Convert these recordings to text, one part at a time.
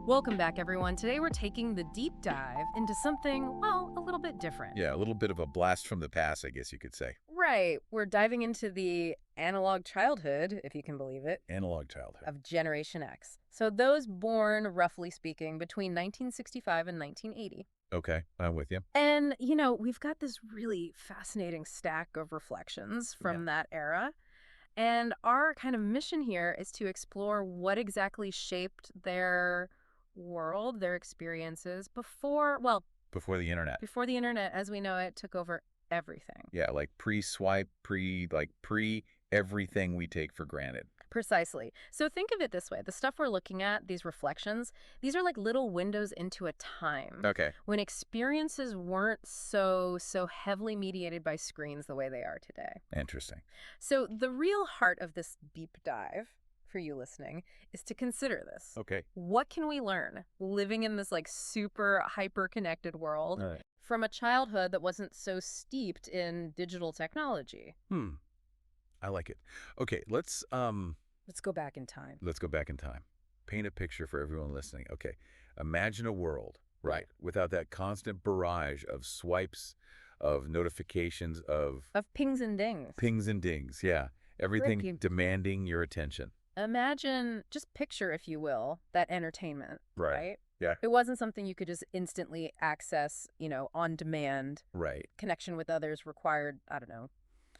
Welcome back, everyone. Today we're taking the deep dive into something, well, a little bit different. Yeah, a little bit of a blast from the past, I guess you could say. Right. We're diving into the analog childhood, if you can believe it, Analog childhood. of Generation X. So those born, roughly speaking, between 1965 and 1980. Okay, I'm with you. And, we've got this really fascinating stack of reflections from that era. And our kind of mission here is to explore what exactly shaped their world, their experiences before Before the internet. as we know it took over everything. Yeah, like pre-swipe, pre-everything we take for granted. Precisely. So think of it this way. The stuff we're looking at, these reflections, these are like little windows into a time Okay. when experiences weren't so heavily mediated by screens the way they are today. Interesting. So the real heart of this deep dive for you listening is to consider this. Okay. What can we learn living in this like super hyper-connected world All right. from a childhood that wasn't so steeped in digital technology? I like it. Okay, let's go back in time. go back in time. Paint a picture for everyone listening. Okay. Imagine a world, right, without that constant barrage of swipes, of notifications, of pings and dings. pings and dings. Yeah. Everything Tricky. demanding your attention. Imagine, just picture, if you will, that entertainment, right? Yeah. It wasn't something you could just instantly access, on demand. Right. Connection with others required, I don't know,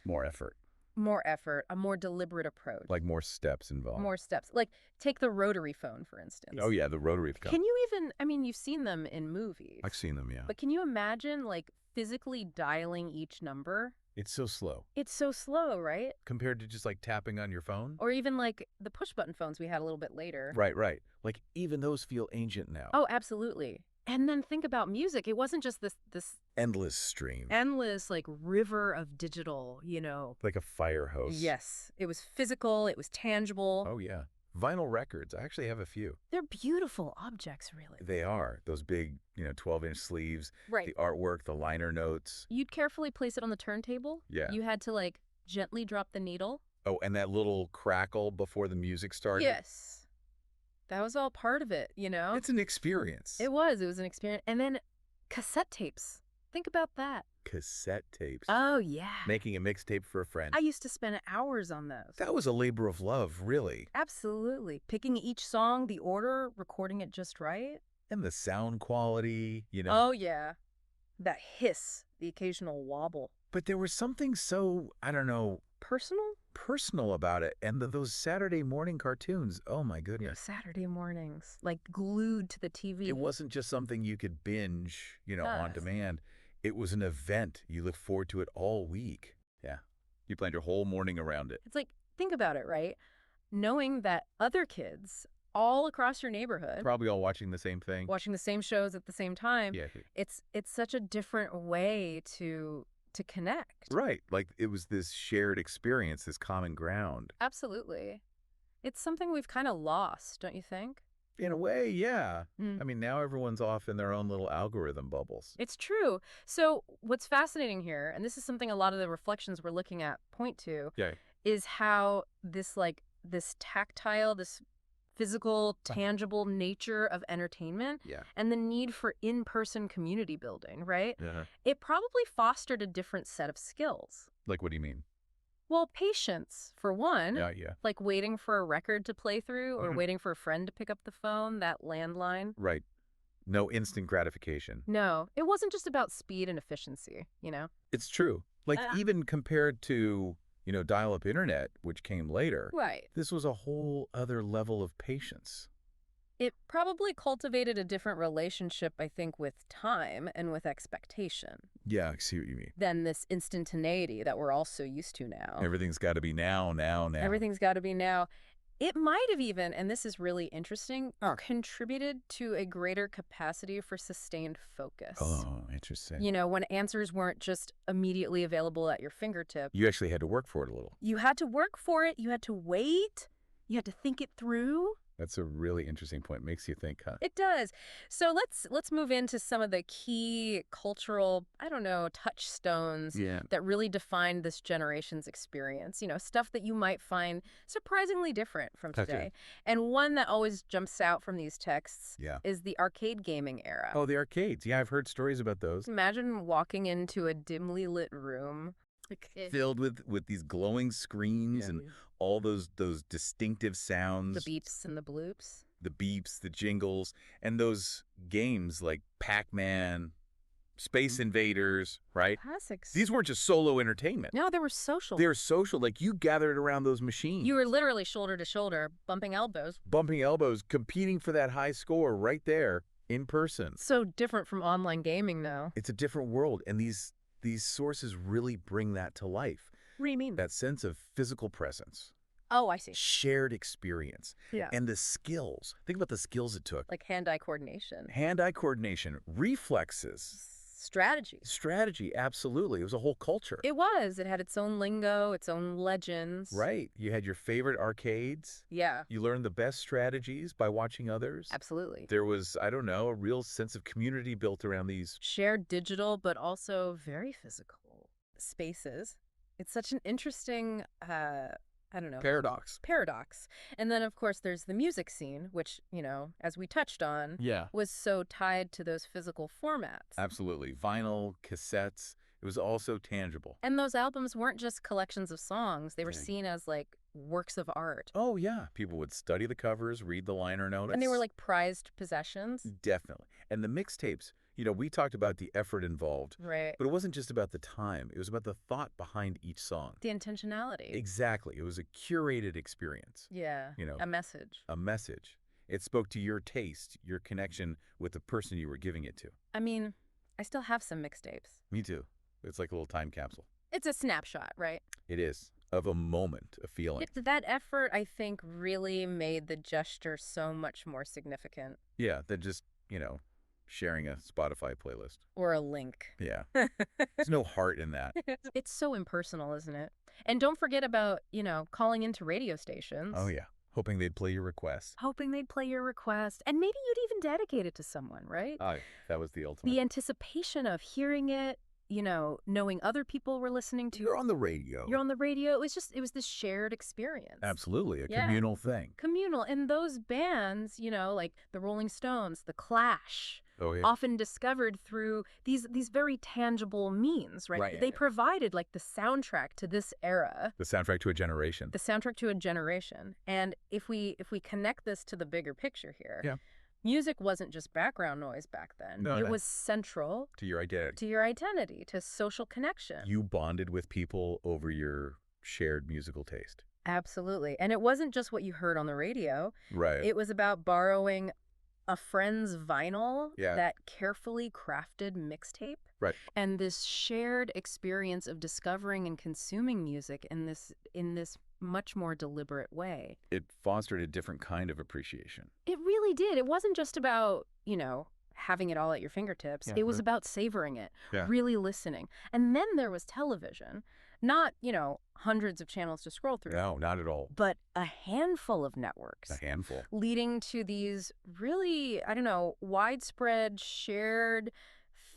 More effort. more effort, a more deliberate approach. Like more steps involved. More steps. Like, take the rotary phone, for instance. Oh, yeah, the rotary phone. Can you even, you've seen them in movies. I've seen them, yeah. But can you imagine, like, physically dialing each number? It's so slow It's so slow, right? compared to just like tapping on your phone. Or even, like, the push-button phones we had a little bit later. Right. Like even those feel ancient now. Oh, absolutely. And then think about music. It wasn't just this Endless stream. endless, like, river of digital, Like a fire hose. Yes. It was physical. It was tangible. Oh, yeah. Vinyl records. I actually have a few. They're beautiful objects, really. They are. Those big, 12-inch sleeves. Right. The artwork, the liner notes. You'd carefully place it on the turntable. Yeah. You had to, like, gently drop the needle. Oh, and that little crackle before the music started. Yes. That was all part of it, It's an experience. It was an experience. And then cassette tapes. Think about that. Cassette tapes. Oh, yeah. Making a mixtape for a friend. I used to spend hours on those. That was a labor of love, really. Absolutely. Picking each song, the order, recording it just right. And the sound quality, Oh, yeah. That hiss, the occasional wobble. But there was something so, I don't know, personal about it. And those Saturday morning cartoons, oh my goodness. Saturday mornings, like glued to the TV. It wasn't just something you could binge, on Yes. demand. It was an event. You look forward to it all week. Yeah. You planned your whole morning around it. It's like, think about it, right? Knowing that other kids all across your neighborhood Probably all watching the same thing. watching the same shows at the same time. Yeah. It's such a different way to connect. Right. Like it was this shared experience, this common ground. Absolutely. It's something we've kind of lost, don't you think? In a way, yeah. Mm. I mean, now everyone's off in their own little algorithm bubbles. It's true. So what's fascinating here, and this is something a lot of the reflections we're looking at point to, Yeah. is how this tactile, this physical, tangible nature of entertainment Yeah. and the need for in-person community building, right? Yeah. It probably fostered a different set of skills. Like, what do you mean? Well, patience, for one. Yeah. Like waiting for a record to play through or Mhm. waiting for a friend to pick up the phone, that landline. Right. No instant gratification. No, it wasn't just about speed and efficiency, It's true. Like, Uh, even compared to, dial-up internet, which came later, Right. this was a whole other level of patience. It probably cultivated a different relationship, I think, with time and with expectation Yeah, I see what you mean. than this instantaneity that we're all so used to now. Everything's got to be now. Everything's got to be now. It might have even, and this is really interesting, contributed to a greater capacity for sustained focus. Oh, interesting. When answers weren't just immediately available at your fingertip. You actually had to work for it a little. You had to work for it. You had to wait. You had to think it through. That's a really interesting point. Makes you think, huh? It does. So let's move into some of the key cultural, I don't know, touchstones Yeah. that really defined this generation's experience. Stuff that you might find surprisingly different from Okay. today. And one that always jumps out from these texts Yeah. is the arcade gaming era. Oh, the arcades. Yeah, I've heard stories about those. Imagine walking into a dimly lit room. Filled with these glowing screens and all those distinctive sounds. The beeps and the bloops. The beeps, the jingles, and those games like Pac-Man, Space Invaders, right? Classics. These weren't just solo entertainment. No, they were social. They were social. Like, you gathered around those machines. You were literally shoulder to shoulder, bumping elbows. Bumping elbows, competing for that high score right there in person. So different from online gaming, though. It's a different world, and these sources really bring that to life. What do you mean? That sense of physical presence. Oh, I see. Shared experience. Yeah. And the skills. Think about the skills it took. Like hand-eye coordination. Hand-eye coordination, reflexes. Strategy, absolutely. It was a whole culture. It was. It had its own lingo, its own legends. Right. You had your favorite arcades. Yeah. You learned the best strategies by watching others. Absolutely. There was, I don't know, a real sense of community built around these. Shared digital, but also very physical spaces. It's such an interesting, I don't know. Paradox. And then, of course, there's the music scene, which, as we touched on, was so tied to those physical formats. Absolutely. Vinyl, cassettes. It was all so tangible. And those albums weren't just collections of songs. They were seen as, like, works of art. Oh, yeah. People would study the covers, read the liner notes. And they were, like, prized possessions. Definitely. And the mixtapes. We talked about the effort involved. Right. But it wasn't just about the time. It was about the thought behind each song. The intentionality. Exactly. It was a curated experience. Yeah. A message. A message. It spoke to your taste, your connection with the person you were giving it to. I mean, I still have some mixtapes. Me too. It's like a little time capsule. It's a snapshot, right? It is. Of a moment, a feeling. That effort, I think, really made the gesture so much more significant. Yeah, than just, sharing a Spotify playlist. Or a link. Yeah. There's no heart in that. It's so impersonal, isn't it? And don't forget about, calling into radio stations. Oh, yeah. Hoping they'd play your request. And maybe you'd even dedicate it to someone, right? Oh, that was the ultimate. The anticipation of hearing it, knowing other people were listening to it. You're on the radio. It was this shared experience. Absolutely. A communal thing. Communal. And those bands, like the Rolling Stones, the Clash, often discovered through these very tangible means, right? They provided like the soundtrack to this era. The soundtrack to a generation. And if we connect this to the bigger picture here, music wasn't just background noise back then. It was central to your identity. To social connection. You bonded with people over your shared musical taste. Absolutely. And it wasn't just what you heard on the radio. Right. It was about borrowing a friend's vinyl, that carefully crafted mixtape. Right. And this shared experience of discovering and consuming music in this much more deliberate way. It fostered a different kind of appreciation. It really did. It wasn't just about, having it all at your fingertips. It was about savoring it, really listening. And then there was television. Not, hundreds of channels to scroll through. No, not at all. But a handful of networks. A handful. Leading to these really, widespread, shared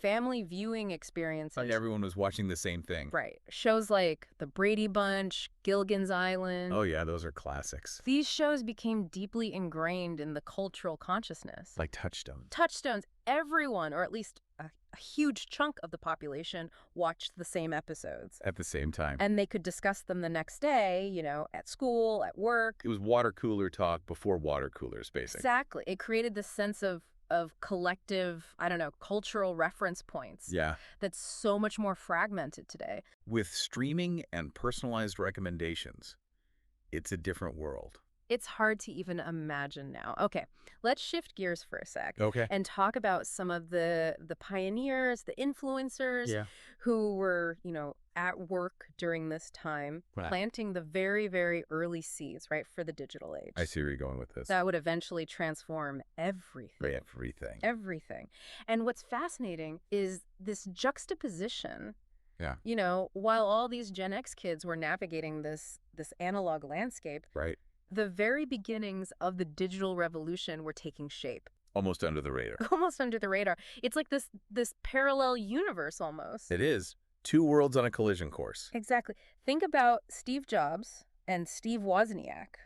family viewing experiences. Like everyone was watching the same thing. Right. Shows like The Brady Bunch, Gilligan's Island. Oh, yeah, those are classics. These shows became deeply ingrained in the cultural consciousness. Like touchstones. Touchstones. Everyone, or at least a huge chunk of the population, watched the same episodes. At the same time. And they could discuss them the next day, at school, at work. It was water cooler talk before water coolers, basically. Exactly. It created this sense of collective, cultural reference points. Yeah. That's so much more fragmented today. With streaming and personalized recommendations, it's a different world. It's hard to even imagine now. Okay, let's shift gears for a sec. Okay. And talk about some of the pioneers, the influencers who were, at work during this time, planting the very, very early seeds, right, for the digital age. I see where you're going with this. That would eventually transform everything. Everything. And what's fascinating is this juxtaposition. Yeah. While all these Gen X kids were navigating this analog landscape, right, The very beginnings of the digital revolution were taking shape. Almost under the radar. Almost under the radar. It's like this parallel universe almost. It is. Two worlds on a collision course. Exactly. Think about Steve Jobs and Steve Wozniak.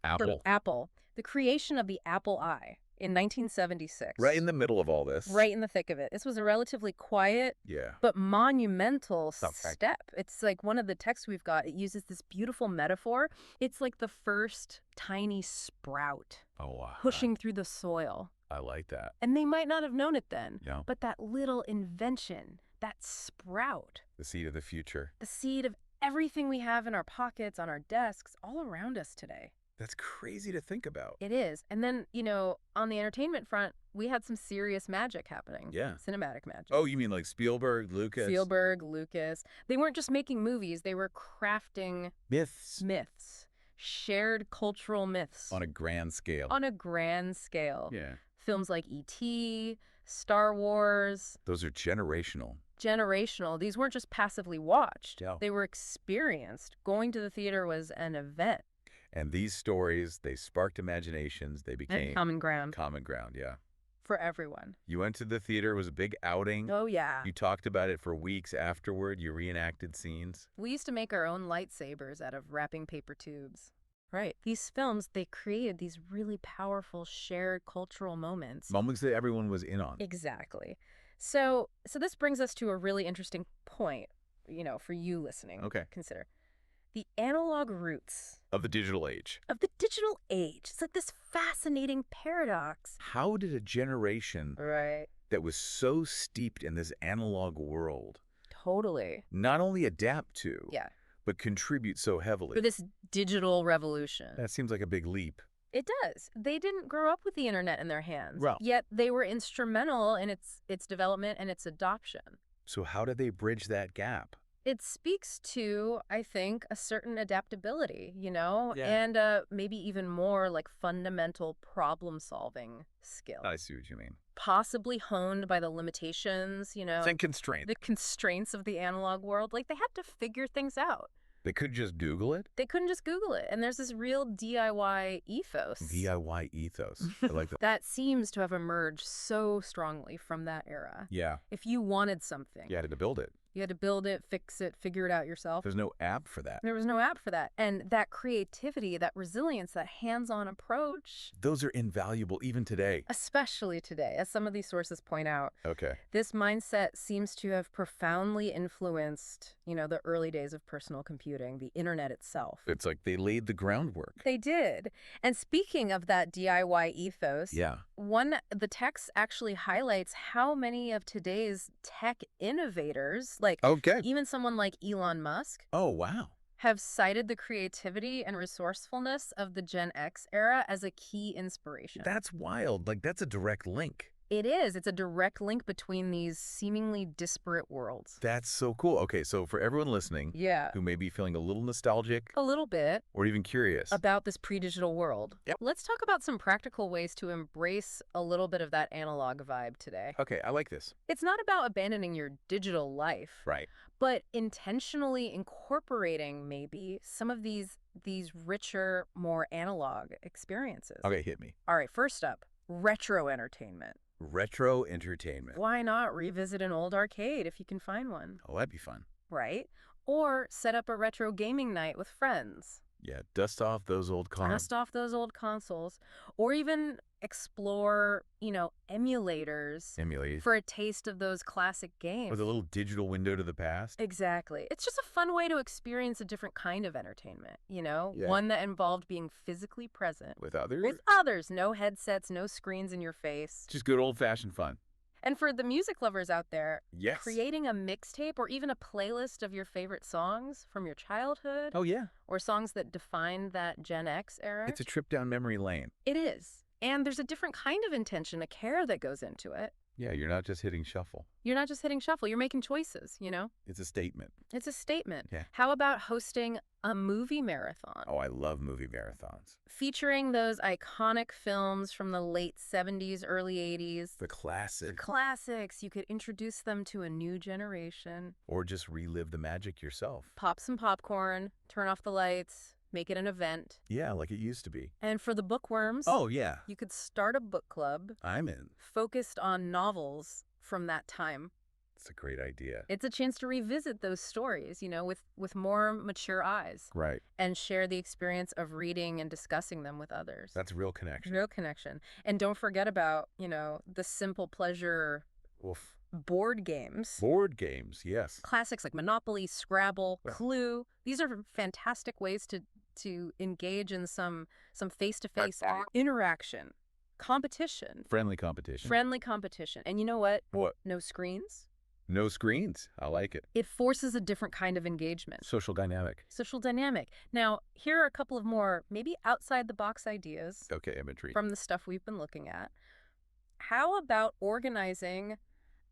Apple. Apple. The creation of the Apple I in 1976. Right in the middle of all this. Right in the thick of it. This was a relatively quiet Yeah. but monumental Okay. step. It's like one of the texts we've got. It uses this beautiful metaphor. It's like the first tiny sprout Oh, wow. pushing through the soil. I like that. And they might not have known it then. Yeah. But that little invention, that sprout, The seed of the future. the seed of everything we have in our pockets, on our desks, all around us today. That's crazy to think about. It is. And then, on the entertainment front, we had some serious magic happening. Yeah. Cinematic magic. Oh, you mean like Spielberg, Lucas? Spielberg, Lucas. They weren't just making movies, they were crafting myths, shared cultural myths. On a grand scale. On a grand scale. Yeah. Films like E.T., Star Wars. Those are generational. Generational. These weren't just passively watched. Yeah. They were experienced. Going to the theater was an event. And these stories, they sparked imaginations. They became And common ground. Common ground, yeah. For everyone. You went to the theater. It was a big outing. Oh, yeah. You talked about it for weeks afterward. You reenacted scenes. We used to make our own lightsabers out of wrapping paper tubes. Right. These films, they created these really powerful shared cultural moments. Moments that everyone was in on. Exactly. So this brings us to a really interesting point, for you listening. Okay. Consider the analog roots Of the digital age. of the digital age. It's like this fascinating paradox. How did a generation Right. that was so steeped in this analog world Totally. not only adapt to, Yeah. but contribute so heavily? For this digital revolution. That seems like a big leap. It does. They didn't grow up with the internet in their hands. Well. Yet they were instrumental in its development and its adoption. So how did they bridge that gap? It speaks to, I think, a certain adaptability, Yeah. and maybe even more like fundamental problem-solving skill. I see what you mean. Possibly honed by the limitations, And constraint. the constraints of the analog world. Like, they had to figure things out. They could just Google it. They couldn't just Google it. And there's this real DIY ethos. DIY ethos. I like that. That seems to have emerged so strongly from that era. Yeah. If you wanted something, You had to build it. you had to build it, fix it, figure it out yourself. There's no app for that. There was no app for that. And that creativity, that resilience, that hands-on approach, Those are invaluable even today. especially today, as some of these sources point out, Okay. this mindset seems to have profoundly influenced, the early days of personal computing, the internet itself. It's like they laid the groundwork. They did. And speaking of that DIY ethos, Yeah. the text actually highlights how many of today's tech innovators, like Okay. even someone like Elon Musk, Oh, wow. have cited the creativity and resourcefulness of the Gen X era as a key inspiration. That's wild. Like, that's a direct link. It is. It's a direct link between these seemingly disparate worlds. That's so cool. Okay, so for everyone listening Yeah. who may be feeling a little nostalgic A little bit or even curious. about this pre-digital world. Yep. Let's talk about some practical ways to embrace a little bit of that analog vibe today. Okay, I like this. It's not about abandoning your digital life, Right. but intentionally incorporating maybe some of these richer, more analog experiences. Okay, hit me. All right, first up, retro entertainment. Retro entertainment. Why not revisit an old arcade if you can find one, Oh, that'd be fun. right? Or set up a retro gaming night with friends. Yeah, dust off those old cars. Dust off those old consoles, or even explore, emulators Emulate. for a taste of those classic games. With a little digital window to the past. Exactly. It's just a fun way to experience a different kind of entertainment, Yeah. One that involved being physically present With others. with others. No headsets, no screens in your face. Just good old-fashioned fun. And for the music lovers out there, Yes. creating a mixtape or even a playlist of your favorite songs from your childhood Oh, yeah. or songs that defined that Gen X era. It's a trip down memory lane. It is. And there's a different kind of intention, a care that goes into it. Yeah, you're not just hitting shuffle. You're not just hitting shuffle, you're making choices, It's a statement. It's a statement. Yeah. How about hosting a movie marathon? Oh, I love movie marathons. Featuring those iconic films from the late 70s, early 80s. The classic. Classics. You could introduce them to a new generation. Or just relive the magic yourself. Pop some popcorn, turn off the lights, make it an event. Yeah, like it used to be. And for the bookworms, Oh, yeah. you could start a book club I'm in. focused on novels from that time. It's a great idea. It's a chance to revisit those stories, with more mature eyes. Right. And share the experience of reading and discussing them with others. That's real connection. Real connection. And don't forget about, the simple pleasure Oof. board games. Board games, yes. Classics like Monopoly, Scrabble, Yeah. Clue. These are fantastic ways to engage in some face-to-face interaction, competition. Friendly competition. Friendly competition. And you know what? What? No screens. No screens. I like it. It forces a different kind of engagement. Social dynamic. Social dynamic. Now, here are a couple of more maybe outside-the-box ideas Okay, imagery. from the stuff we've been looking at. How about organizing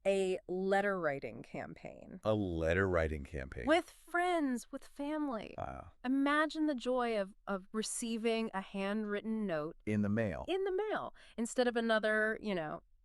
a letter-writing campaign? A letter-writing campaign. With friends, with family. Wow. Imagine the joy of receiving a handwritten note In the mail. in the mail instead of another,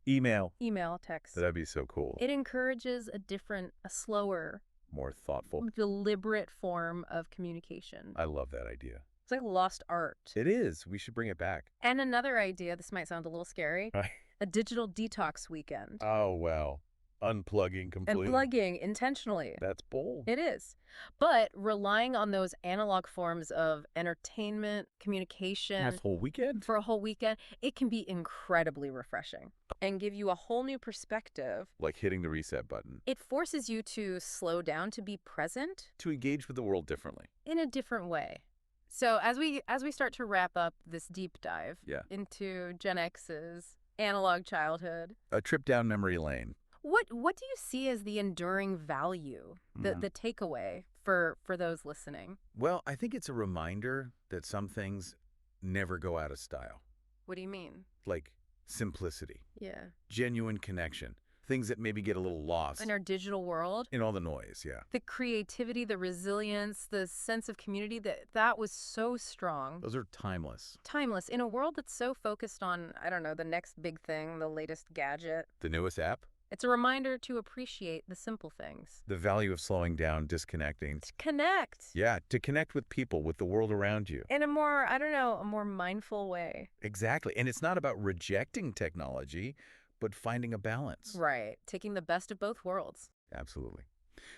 Email. email, text. That'd be so cool. It encourages a slower, More thoughtful. deliberate form of communication. I love that idea. It's like lost art. It is. We should bring it back. And another idea, this might sound a little scary, Right. a digital detox weekend. Oh, wow. Unplugging completely. And plugging intentionally. That's bold. It is. But relying on those analog forms of entertainment, communication That whole weekend? for a whole weekend, it can be incredibly refreshing and give you a whole new perspective. Like hitting the reset button. It forces you to slow down, to be present To engage with the world differently. in a different way. So as we start to wrap up this deep dive into Gen X's analog childhood, A trip down memory lane. what do you see as the enduring value, the takeaway for those listening? Well, I think it's a reminder that some things never go out of style. What do you mean? Like simplicity, Yeah. genuine connection, things that maybe get a little lost In our digital world, in all the noise, yeah. the creativity, the resilience, the sense of community, that was so strong. Those are timeless. Timeless. In a world that's so focused on, I don't know, the next big thing, the latest gadget, The newest app, it's a reminder to appreciate the simple things. the value of slowing down, disconnecting. To connect. Yeah, to connect with people, with the world around you. In a more, I don't know, a more mindful way. Exactly. And it's not about rejecting technology, but finding a balance. Right. Taking the best of both worlds. Absolutely.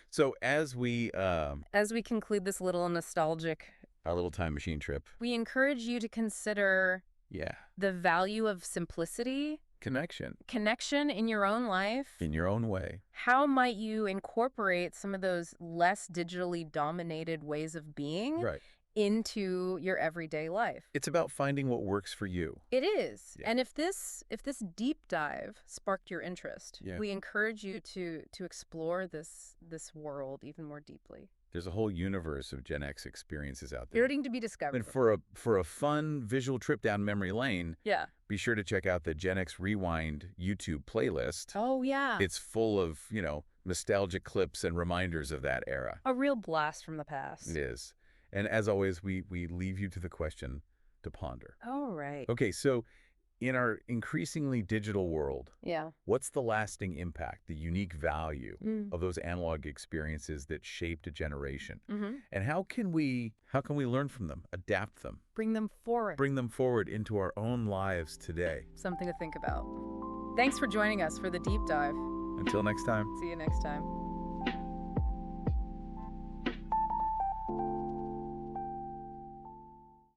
So as we, As we conclude this little nostalgic, our little time machine trip, we encourage you to consider yeah, the value of simplicity, connection in your own life. in your own way. How might you incorporate some of those less digitally dominated ways of being Right. into your everyday life? It's about finding what works for you. It is. Yeah. And if this deep dive sparked your interest, Yeah. we encourage you to explore this world even more deeply. There's a whole universe of Gen X experiences out there. Waiting to be discovered. And for a fun visual trip down memory lane, Yeah. be sure to check out the Gen X Rewind YouTube playlist. Oh, yeah. It's full of, nostalgic clips and reminders of that era. A real blast from the past. It is. And as always, we leave you to the question to ponder. All right. Okay, so in our increasingly digital world, Yeah. what's the lasting impact, the unique value Mm. of those analog experiences that shaped a generation? Mm-hmm. And how can we learn from them, adapt them, Bring them forward. bring them forward into our own lives today? Something to think about. Thanks for joining us for the deep dive. Until next time. See you next time.